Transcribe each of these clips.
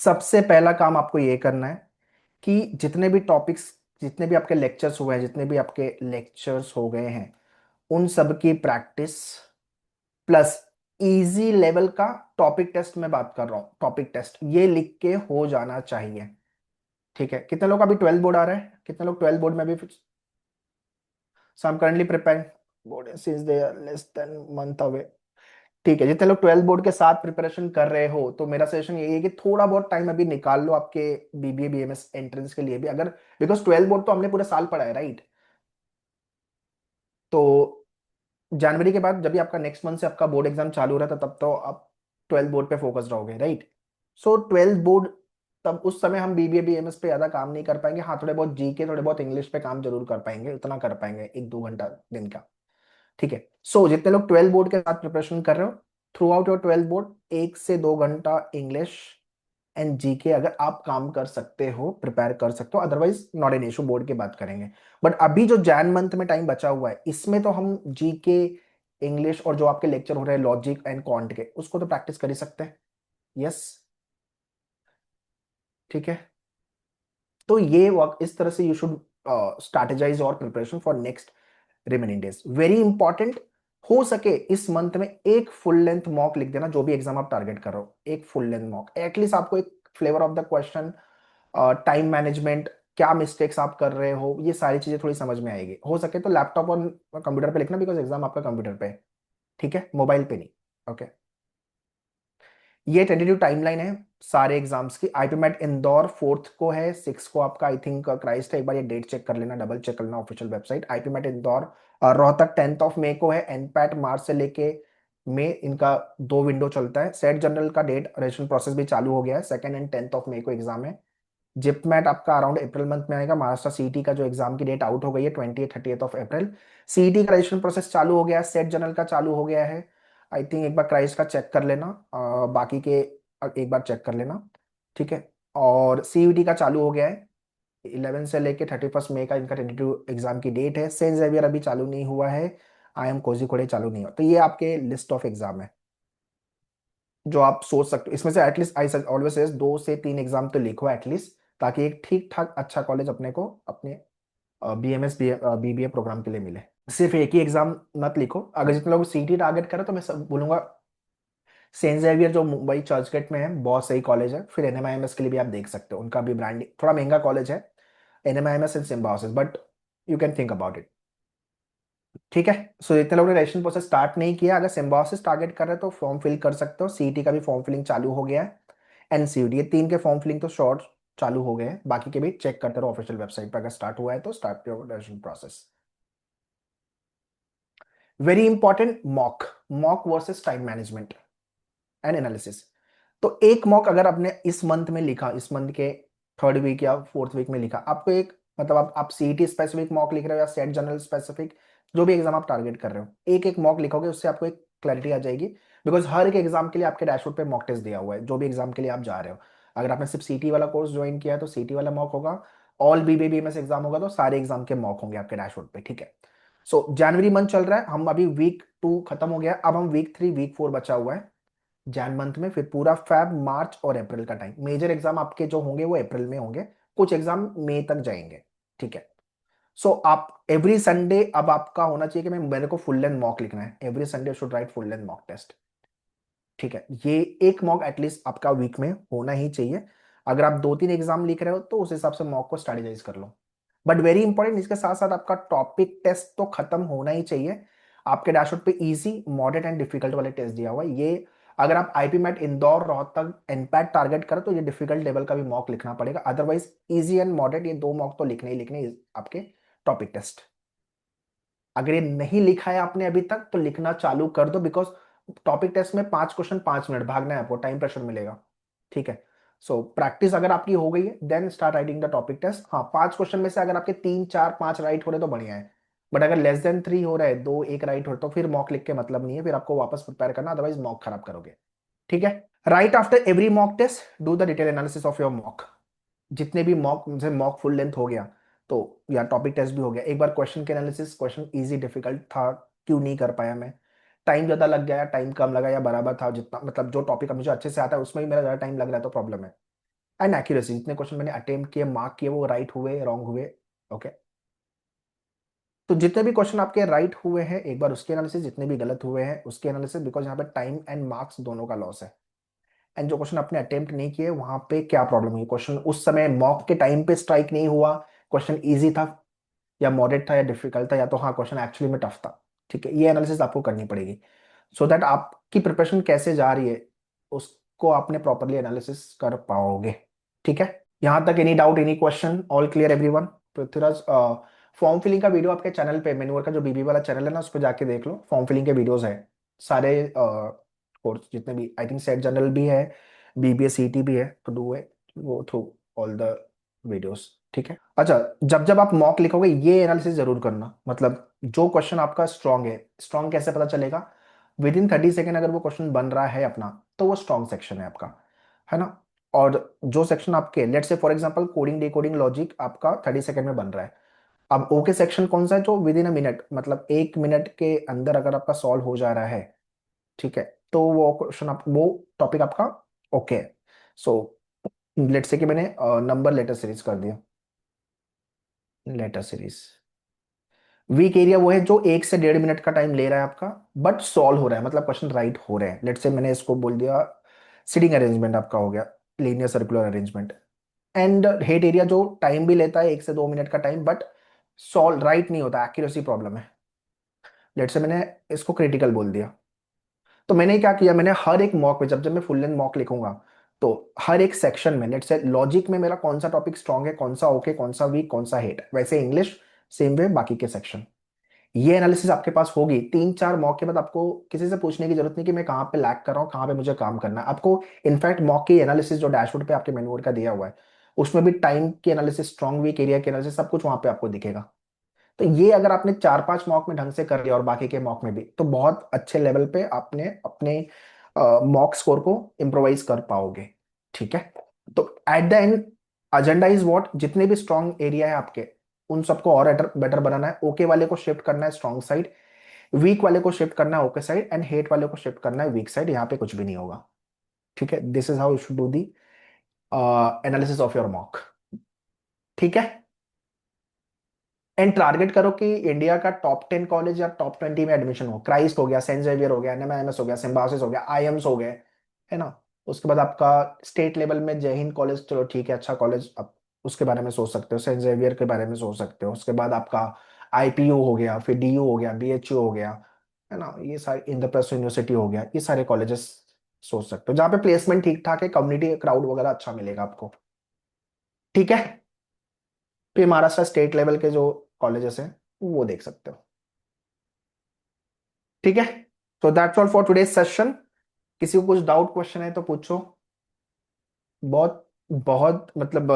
सबसे पहला काम आपको ये करना है कि जितने भी आपके लेक्चर्स हुए हैं, जितने भी आपके लेक्चर्स हो गए हैं, उन सब की प्रैक्टिस प्लस इजी लेवल का टॉपिक टेस्ट में बात कर रहा हूं। टॉपिक टेस्ट ये लिख के हो जाना चाहिए। ठीक है, कितने लोग अभी 12 बोर्ड आ रहा है? कितने लोग 12 बोर्ड में भी? So I am currently preparing board since they are less than month away. ठीक है, जितने लोग 12 बोर्ड के साथ प्रिपरेशन कर रहे हो तो मेरा सजेशन यही है कि थोड़ा बहुत टाइम अभी निकाल लो आपके बीबीए बीएमएस एंट्रेंस के लिए भी। अगर बिकॉज 12 बोर्ड तो हमने पूरे साल पढ़ा है, राइट? तो जनवरी के बाद जब भी आपका नेक्स्ट मंथ से आपका बोर्ड एग्जाम चालू हो रहा था तब तो आप 12 बोर्ड पे फोकस रहोगे, राइट? सो 12 बोर्ड, तब उस समय हम बीबीए बीएमएस पे ज्यादा काम नहीं कर पाएंगे। हाँ, थोड़े बहुत जीके, थोड़े बहुत इंग्लिश पे काम जरूर कर पाएंगे, उतना कर पाएंगे 1-2 घंटा दिन का। ठीक है, सो जितने लोग 12 बोर्ड के साथ प्रिपरेशन कर रहे हो, थ्रू आउट योर 12 बोर्ड 1 से 2 घंटा इंग्लिश एंड जीके अगर आप काम कर सकते हो, प्रिपेयर कर सकते हो, otherwise not an issue, board की बात करेंगे। बट अभी जो जैन मंथ में टाइम बचा हुआ है, इसमें तो हम जीके, इंग्लिश और जो आपके लेक्चर हो रहे हैं लॉजिक एंड क्वांट के, उसको तो प्रैक्टिस कर ही सकते हैं। यस, ठीक है। तो ये वर्क इस तरह से यू शुड स्ट्रैटेजाइज और preparation for next remaining days. Very important, हो सके इस मंथ में एक फुल लेंथ मॉक लिख देना। जो भी एग्जाम आप टारगेट कर रहे हो, एक फुल लेंथ मॉक एटलीस्ट, आपको एक flavour of the question, time management, क्या मिस्टेक्स आप कर रहे हो, ये सारी चीजें थोड़ी समझ में आएगी। हो सके तो लैपटॉप और कंप्यूटर पे लिखना, बिकॉज एग्जाम आपका कंप्यूटर पे है। ठीक है, मोबाइल पे नहीं। ओके, ये टेंटेटिव टाइमलाइन है सारे एग्जाम्स की। आईपी मैट इंदौर 4th को है, 6 को आपका आई थिंक क्राइस्ट है। एक बार ये डेट चेक कर लेना, डबल चेक कर लेना official website. IPMAT Indore Rohtak 10th of May को है। एनपैट मार्च से लेके मई, इनका 2 विंडो चलता है। सेट जनरल का डेट रजिस्ट्रेशन प्रोसेस भी चालू हो गया है, 2 एंड 10th ऑफ मई को एग्जाम है। जिपमैट आपका अराउंड अप्रैल मंथ में आएगा। महाराष्ट्र सीईटी का जो एग्जाम की डेट आउट हो गई है 20-30 ऑफ अप्रैल। सीईटी का रजिस्ट्रेशन प्रोसेस चालू हो गया है, सेट जनरल का चालू हो गया है। आई थिंक एक बार क्राइस्ट का चेक कर लेना, बाकी के एक बार चेक कर लेना। ठीक है, और सीईटी का चालू हो गया है। 11 से लेके 31 मई का इनका टेंटेटिव एग्जाम की डेट है। सेंट जेवियर अभी चालू नहीं हुआ है। आई एम कोझिकोड चालू नहीं हुआ। तो ये आपके लिस्ट ऑफ एग्जाम है जो आप सोच सकते हो। इसमें से एटलीस्ट आई ऑलवेज सेज 2 से 3 एग्जाम तो लिखो एटलीस्ट, ताकि एक ठीक ठाक अच्छा कॉलेज अपने को अपने बीएमएस बीबीए प्रोग्राम के लिए मिले। सिर्फ एक ही एग्जाम मत लिखो। अगर जितने लोग सीटी टारगेट करें तो मैं सब बोलूंगा, सेंट जेवियर जो मुंबई चर्चगेट में है बहुत सही कॉलेज है। फिर एनएमआईएमएस के लिए भी आप देख सकते हो, उनका भी ब्रांडिंग थोड़ा महंगा कॉलेज है, NMIMS and symbiosis, but you can think about it. ठीक है, सो जितने लोगों ने रजिस्ट्रेशन प्रोसेस स्टार्ट नहीं किया, अगर सिम्बायोसिस टारगेट कर रहे हो तो फॉर्म फिल कर सकते हो। सीईटी का भी फॉर्म फिलिंग चालू हो गया है। एनसीयूटी, ये 3 के फॉर्म फिलिंग तो शॉर्ट चालू हो गए हैं। बाकी के भी चेक करते रहो ऑफिशियल वेबसाइट पर, अगर स्टार्ट हुआ है तो start your registration process. Very important, mock mock versus time management and analysis. तो एक मॉक अगर आपने इस मंथ में लिखा, इस मंथ के 3rd वीक या 4th वीक में लिखा, आपको एक मतलब आप सीईटी स्पेसिफिक मॉक लिख रहे हो या सेट जनरल स्पेसिफिक, जो भी एग्जाम आप टारगेट कर रहे हो, एक एक मॉक लिखोगे, उससे आपको एक क्लैरिटी आ जाएगी। बिकॉज हर एक एग्जाम के लिए आपके डैशबोर्ड पे मॉक टेस्ट दिया हुआ है, जो भी एग्जाम के लिए आप जा रहे हो। अगर आपने सिर्फ सीटी वाला कोर्स ज्वाइन किया है तो सीटी वाला मॉक होगा। ऑल बीबीबीएमएस एग्जाम होगा तो सारे एग्जाम के मॉक होंगे आपके डैशबोर्ड पे। ठीक है, सो जनवरी मंथ चल रहा है, हम अभी वीक 2 खत्म हो गया, अब हम वीक 3 वीक 4 बचा हुआ है जैन मंथ में। फिर पूरा फैब, मार्च और अप्रैल का टाइम। मेजर एग्जाम आपके जो होंगे वो अप्रैल में होंगे, कुछ एग्जाम मई तक जाएंगे। ठीक है, सो आप एवरी संडे अब आपका होना चाहिए कि मैं मेरे को फुल लेंथ मॉक लिखना है। Every Sunday should write full length mock test. ठीक है, ये एक मॉक एटलीस्ट आपका वीक में होना ही चाहिए। अगर आप 2-3 एग्जाम लिख रहे हो तो उस हिसाब से मॉक को स्ट्रेटेजाइज कर लो। बट वेरी इंपॉर्टेंट, इसके साथ साथ आपका टॉपिक टेस्ट तो खत्म होना ही चाहिए। आपके डैशबोर्ड पे इजी, मॉडरेट एंड डिफिकल्ट वाले टेस्ट दिया हुआ है। ये अगर आप IPMAT Indore Rohtak NPAT target करो तो ये डिफिकल्ट लेवल का भी मॉक लिखना पड़ेगा। अदरवाइज इजी एंड मॉडरेट, ये 2 मॉक तो लिखने ही लिखने आपके टॉपिक टेस्ट। अगर ये नहीं लिखा है आपने अभी तक तो लिखना चालू कर दो, बिकॉज टॉपिक टेस्ट में 5 क्वेश्चन 5 मिनट भागना है आपको, टाइम प्रेशर मिलेगा। ठीक है, सो प्रैक्टिस अगर आपकी हो गई है then start writing the topic test. हाँ, 5 क्वेश्चन में से अगर आपके 3 4 5 राइट हो रहे तो बढ़िया है। बट अगर लेस देन 3 हो रहा है, 2 1 राइट हो रहा है, तो फिर मॉक लिख के मतलब नहीं है, फिर आपको वापस प्रिपेयर करना, अदरवाइज मॉक खराब करोगे। ठीक है, right after every mock test do the detail analysis of your mock. जितने भी मॉक, जैसे मॉक फुल लेंथ हो गया तो, या टॉपिक टेस्ट भी हो गया, एक बार क्वेश्चन के एनालिसिस, क्वेश्चन इजी डिफिकल्ट था, क्यों नहीं कर पाया मैं, टाइम ज्यादा लग गया, टाइम कम लगा, या बराबर था, जितना मतलब जो टॉपिक मुझे अच्छे से आता है उसमें भी मेरा ज्यादा टाइम लग रहा है तो प्रॉब्लम है। एंड एक्यूरेसी, जितने क्वेश्चन मैंने अटेम्प्ट किए, मार्क किए, वो राइट हुए, रॉन्ग हुए। ओके, तो जितने भी क्वेश्चन आपके राइट हुए हैं एक बार उसके एनालिसिस, जितने भी गलत हुए हैं उसके एनालिसिस, बिकॉज यहाँ पे टाइम एंड मार्क्स दोनों का लॉस है। एंड जो क्वेश्चन आपने अटेम्प्ट नहीं किए वहां पे क्या प्रॉब्लम हुई, क्वेश्चन उस समय मॉक के टाइम पे स्ट्राइक नहीं हुआ, क्वेश्चन इजी था या मॉडरेट था या डिफिकल्ट था, या तो हाँ क्वेश्चन एक्चुअली में टफ था। ठीक है, ये एनालिसिस आपको करनी पड़ेगी, सो दैट आपकी प्रिपरेशन कैसे जा रही है उसको आपने प्रॉपरली एनालिसिस कर पाओगे। ठीक है, यहाँ तक any doubt, any question, all clear everyone? Prithviraj, form filling का वीडियो आपके चैनल पे, मेन्यूअर का जो बीबी वाला चैनल है ना, उस पर जाके देख लो, फॉर्म फिलिंग के वीडियोस है सारे, कोर्स जितने भी, आई थिंक सेट जनरल भी है, बीबीए सीटी भी है, तो डू है वो थ्रू ऑल द वीडियोस। ठीक है, अच्छा, जब जब आप मॉक लिखोगे ये एनालिसिस जरूर करना, मतलब जो क्वेश्चन आपका स्ट्रांग है, स्ट्रांग कैसे पता चलेगा, विद इन 30 सेकेंड अगर वो क्वेश्चन बन रहा है अपना, तो वो स्ट्रांग सेक्शन है आपका, है ना। और जो सेक्शन आपके, लेट से for example coding decoding logic आपका 30 सेकेंड में बन रहा है, अब ओके सेक्शन कौन सा है, जो विद इन अ मिनट, मतलब 1 मिनट के अंदर अगर आपका सॉल्व हो जा रहा है, ठीक है, तो वो क्वेश्चन आप, वो टॉपिक आपका ओके है। सो लेट से कि मैंने नंबर लेटर सीरीज कर दिया, लेटर सीरीज, वीक एरिया वो है जो 1 से 1.5 मिनट का टाइम ले रहा है आपका, बट सॉल्व हो रहा है, मतलब क्वेश्चन राइट हो रहे हैं। लेट से मैंने इसको बोल दिया सीटिंग अरेंजमेंट आपका हो गया, linear circular arrangement. And hate area जो टाइम भी लेता है 1 से 2 मिनट का टाइम, बट सॉल्व राइट नहीं होता, एक्यूरेसी प्रॉब्लम है। लेट से मैंने इसको क्रिटिकल बोल दिया, तो मैंने क्या किया, मैंने हर एक मॉक में, जब जब मैं फुल लेंथ मॉक लिखूंगा, तो हर एक सेक्शन में, लेट से लॉजिक में मेरा कौन सा टॉपिक स्ट्रांग है, कौन सा ओके, कौन सा वीक, कौन सा हेट, वैसे इंग्लिश सेम वे बाकी के सेक्शन। ये एनालिसिस आपके पास होगी, 3-4 मॉक के बाद आपको किसी से पूछने की जरूरत नहीं कि मैं कहाँ पे लैग कर रहा हूँ, कहाँ पे मुझे काम करना है आपको। इनफैक्ट मॉक की एनालिसिस जो डैशबोर्ड पे आपके मेन्यूअर का दिया हुआ है, उसमें भी टाइम की एनालिसिस, स्ट्रॉन्ग वीक एरिया की एनालिसिस, सब कुछ वहां पे आपको दिखेगा। तो ये अगर आपने 4-5 मॉक में ढंग से कर लिया और बाकी के मॉक में भी, तो बहुत अच्छे लेवल पे आपने अपने मॉक स्कोर को इम्प्रोवाइज कर पाओगे। ठीक है, तो at the end agenda is what, जितने भी स्ट्रॉन्ग एरिया है आपके, उन सबको और बेटर बनाना है, ओके वाले को शिफ्ट करना है स्ट्रॉन्ग साइड, वीक वाले को शिफ्ट करना है ओके साइड, एंड हेट वाले को शिफ्ट करना है वीक साइड, यहाँ पे कुछ भी नहीं होगा। ठीक है, this is how you should do the analysis of your mock. ठीक है, एंड टारगेट करो कि इंडिया का टॉप 10 कॉलेज या टॉप 20 में एडमिशन हो, क्राइस्ट हो गया, सेंट जेवियर हो गया, एनएमएमएस हो गया, सिम्बायोसिस हो गया, आईएम्स हो गए, है ना। उसके बाद आपका स्टेट लेवल में जय हिंद कॉलेज, चलो ठीक है, अच्छा कॉलेज, आप उसके बारे में सोच सकते हो, सेंट जेवियर के बारे में सोच सकते हो। उसके बाद आपका आईपीयू हो गया, फिर डीयू हो गया, बीएचयू हो गया, है ना, ये सारे, इंद्रप्रस्थ यूनिवर्सिटी हो गया, ये सारे कॉलेजेस सोच सकते हो जहाँ पे प्लेसमेंट ठीक ठाक है, कम्युनिटी क्राउड वगैरह अच्छा मिलेगा आपको। ठीक है, फिर महाराष्ट्र स्टेट लेवल के जो कॉलेजेस हैं वो देख सकते हो। ठीक है, तो that's all for today session. किसी को कुछ डाउट क्वेश्चन है तो पूछो। बहुत बहुत मतलब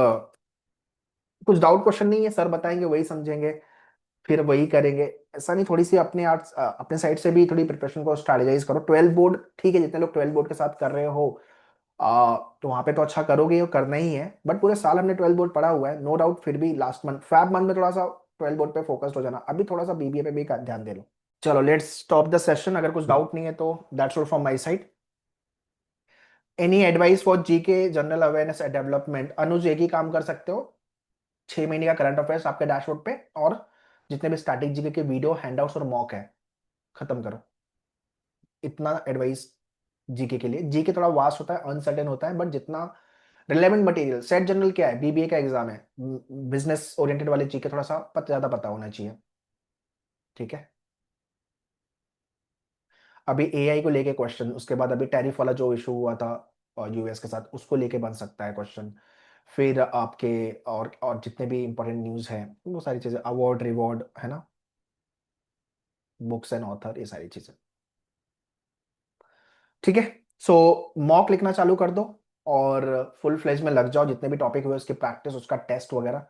कुछ डाउट क्वेश्चन नहीं है, सर बताएंगे वही समझेंगे, फिर वही करेंगे, ऐसा नहीं। थोड़ी सी अपने आर्ट्स, अपने साइड से भी थोड़ी प्रिपरेशन को स्ट्रेटेजाइज करो। 12 बोर्ड, ठीक है, जितने लोग 12 बोर्ड के साथ कर रहे हो, तो वहां पे तो अच्छा करोगे, और करना ही है, बट पूरे साल हमने 12 बोर्ड पढ़ा हुआ है, नो डाउट। फिर भी लास्ट मंथ, फैब मंथ में थोड़ा सा 12 बोर्ड पे फोकस्ड हो जाना, अभी थोड़ा सा बीबीए पे भी ध्यान दे लो। चलो लेट्स स्टॉप द सेशन, अगर कुछ डाउट नहीं है तो that's all from my side. Any advice for GK general awareness and development? Anuj एक ही काम कर सकते हो, 6 महीने का करंट अफेयर्स आपके डैशबोर्ड पे, और जितने भी स्टैटिक जीके के वीडियो, हैंडआउट्स और मॉक है, खत्म करो। इतना एडवाइस जीके के लिए। जीके थोड़ा वास्ट होता है, अनसर्टेन होता है, बट जितना रिलेवेंट मटेरियल, सेट जनरल क्या है, बीबीए का एग्जाम है, बिजनेस ओरिएंटेड वाले जीके थोड़ा सा ज्यादा पता होना चाहिए। ठीक है, अभी एआई को लेके क्वेश्चन, उसके बाद अभी टैरिफ वाला जो इशू हुआ था यूएस के साथ, उसको लेके बन सकता है क्वेश्चन। फिर आपके और जितने भी इंपॉर्टेंट न्यूज़ हैं, वो सारी चीज़ें, अवार्ड रिवॉर्ड, है ना, बुक्स एंड ऑथर, ये सारी चीज़ें। ठीक है, सो मॉक लिखना चालू कर दो, और फुल फ्लेज में लग जाओ, जितने भी टॉपिक हुए उसकी प्रैक्टिस, उसका टेस्ट वगैरह।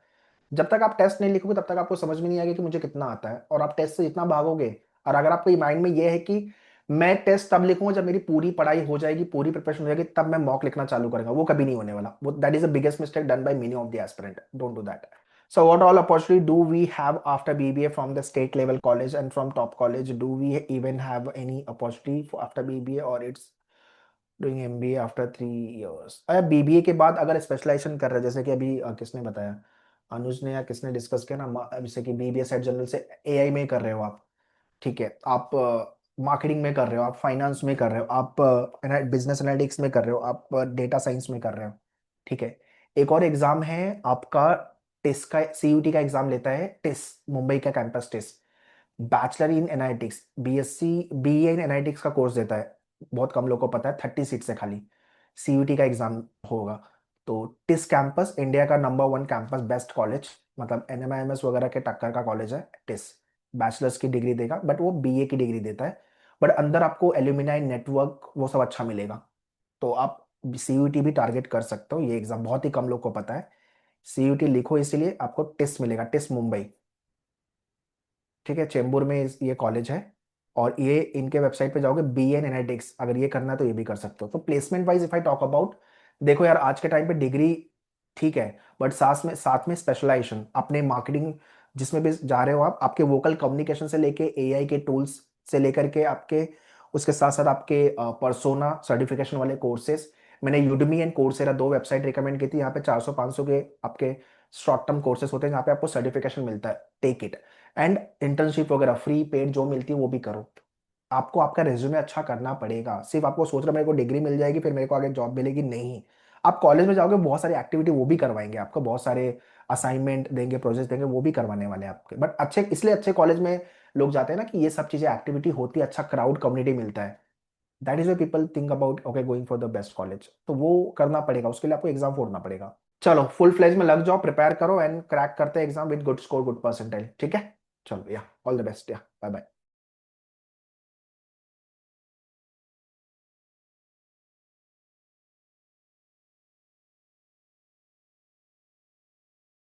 जब तक आप टेस्ट नहीं लिखोगे तब तक आपको समझ में नहीं आएगा कि मुझे कितना आता है, और आप टेस्ट से जितना भागोगे, और अगर आपको माइंड में ये है कि मैं टेस्ट तब लिखूंगा जब मेरी पूरी पढ़ाई हो जाएगी, पूरी प्रिपरेशन हो जाएगी, तब मैं मॉक लिखना चालू करूंगा, वो कभी नहीं होने वाला। वो that is the biggest mistake done by many of the aspirant, don't do that. So what all opportunity do we have after BBA from the state level college and from top college? Do we even have any opportunity for after BBA, or it's doing MBA after 3 years. अरे BBA के बाद अगर specialisation कर रहे हैं, जैसे कि अभी किसने बताया, अनुज ने या किसने डिस्कस किया ना, जैसे कि बीबीए सेट जनरल से एआई में कर रहे हो आप, ठीक है, आप मार्केटिंग में कर रहे हो, आप फाइनेंस में कर रहे हो, आप बिजनेस एनालिटिक्स में कर रहे हो, आप डेटा साइंस में कर रहे हो, ठीक है। एक और एग्जाम है आपका, टिस का, सीयूटी का एग्जाम लेता है टिस, मुंबई का campus TISS, bachelor in analytics, BSc BA in analytics का कोर्स देता है। बहुत कम लोगों को पता है, 30 सीट से खाली सीयूटी का एग्जाम होगा। तो टिस कैंपस इंडिया का नंबर 1 कैंपस, बेस्ट कॉलेज, मतलब एनएमआईएमएस वगैरह के टक्कर का कॉलेज है टिस। बैचलर्स की डिग्री देगा, बट वो बीए की डिग्री देता है, बट अंदर आपको एल्यूमिनाई नेटवर्क वो सब अच्छा मिलेगा। तो आप सीयूटी भी टारगेट कर सकते हो, ये एग्जाम बहुत ही कम लोग को पता है। सीयूटी लिखो, इसीलिए आपको टिस मिलेगा, टिस मुंबई, ठीक है, चेंबूर में ये कॉलेज है। और ये इनके वेबसाइट पे जाओगे, बी एन एनालिटिक्स, अगर ये करना है तो ये भी कर सकते हो। तो placement wise if I talk about, देखो यार आज के टाइम पे डिग्री ठीक है, बट साथ में स्पेशलाइजेशन, अपने मार्केटिंग जिसमें भी जा रहे हो आप, आपके वोकल कम्युनिकेशन से लेके एआई के टूल्स से लेकर के आपके, उसके साथ साथ आपके पर्सोना सर्टिफिकेशन वाले कोर्सेज। मैंने Udemy and Coursera 2 website recommend की थी, यहाँ पे 400-500 के आपके शॉर्ट टर्म कोर्सेज होते हैं जहाँ पे आपको सर्टिफिकेशन मिलता है, टेक इट। एंड इंटर्नशिप वगैरह फ्री पेड जो मिलती है वो भी करो। आपको आपका रेज्यूमे अच्छा करना पड़ेगा, सिर्फ आपको सोच रहे मेरे को डिग्री मिल जाएगी फिर मेरे को आगे जॉब मिलेगी, नहीं। आप कॉलेज में जाओगे, बहुत सारी एक्टिविटी वो भी करवाएंगे आपको, बहुत सारे असाइनमेंट देंगे, प्रोजेक्ट देंगे, वो भी करवाने वाले हैं आपके। बट अच्छे इसलिए अच्छे कॉलेज में लोग जाते हैं ना कि ये सब चीजें एक्टिविटी होती है, अच्छा क्राउड कम्युनिटी मिलता है। That is way people think about okay going for the best college, तो वो करना पड़ेगा, उसके लिए आपको एग्जाम फोड़ना पड़ेगा। चलो फुल फ्लेज में लग जाओ, प्रिपेयर करो एंड क्रैक करते हैं exam with good score, good percentile, ठीक है। चलो या ऑल द बेस्ट, या बाय बाय।